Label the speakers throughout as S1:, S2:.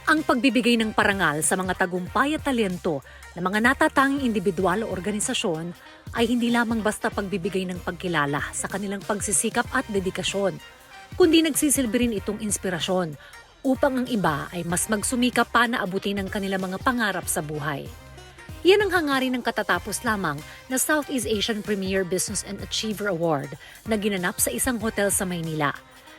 S1: Ang pagbibigay ng parangal sa mga tagumpay at talento ng mga natatanging individual o organisasyon ay hindi lamang basta pagbibigay ng pagkilala sa kanilang pagsisikap at dedikasyon, kundi nagsisilbi rin itong inspirasyon upang ang iba ay mas magsumikap pa na abutin ang kanilang mga pangarap sa buhay. Yan ang hangarin ng katatapos lamang na Southeast Asian Premier Business and Achiever Award na ginanap sa isang hotel sa Maynila.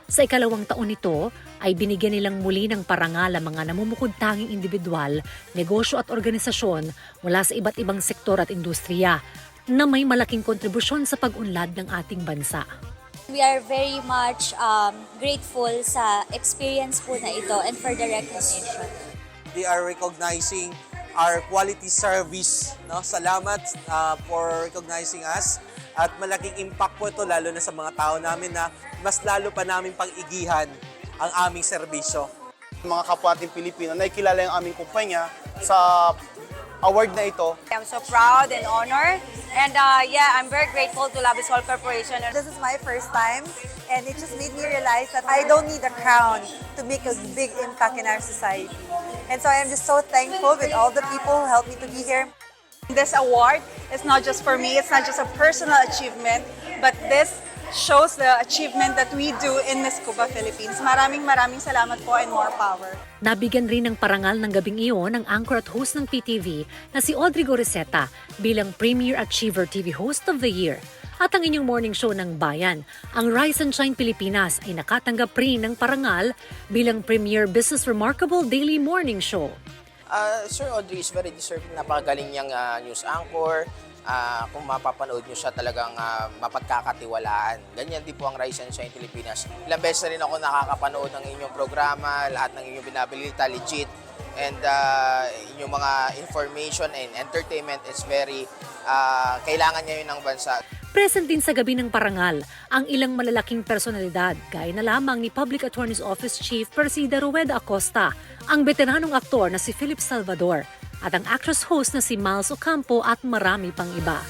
S1: Sa ikalawang taon nito ay binigyan nilang muli ng parangal ang mga namumukod-tanging individual, negosyo at organisasyon mula sa iba't ibang sektor at industriya na may malaking kontribusyon sa pag-unlad ng ating bansa.
S2: We are very much grateful sa experience po na ito and for the recognition.
S3: They are recognizing our quality service. No? Salamat for recognizing us. At malaking impact po ito lalo na sa mga tao namin na mas lalo pa namin pang-igihan ang aming serbisyo.
S4: Mga kapwa ating Pilipino, nakikilala yung aming kumpanya sa award na ito.
S5: I'm so proud and honored. And I'm very grateful to Labisol Corporation.
S6: This is my first time and it just made me realize that I don't need a crown to make a big impact in our society. And so I am just so thankful with all the people who helped me to be here.
S5: This award is not just for me, it's not just a personal achievement, but this shows the achievement that we do in Miss Cuba Philippines. Maraming salamat po and more power.
S1: Nabigyan rin ng parangal ng gabing iyon ang anchor at host ng PTV na si Audrey Goriseta bilang Premier Achiever TV Host of the Year. At ang inyong morning show ng Bayan, ang Rise and Shine Pilipinas ay nakatanggap rin ng parangal bilang Premier Business Remarkable Daily Morning Show.
S7: Sir Audrey is very deserving, napakagaling niyang news anchor. Kung mapapanood niyo siya talagang mapagkakatiwalaan. Ganyan din po ang Rise and Shine Pilipinas. Ilang beses na rin ako nakakapanood ng inyong programa, lahat ng inyong binabilita, legit. And inyong mga information and entertainment is very, kailangan niya yun ng bansa.
S1: Present din sa gabi ng parangal ang ilang malalaking personalidad gaya na lamang ni Public Attorney's Office Chief Persida Rueda Acosta, ang veteranong aktor na si Philip Salvador at ang actress host na si Miles Ocampo at marami pang iba.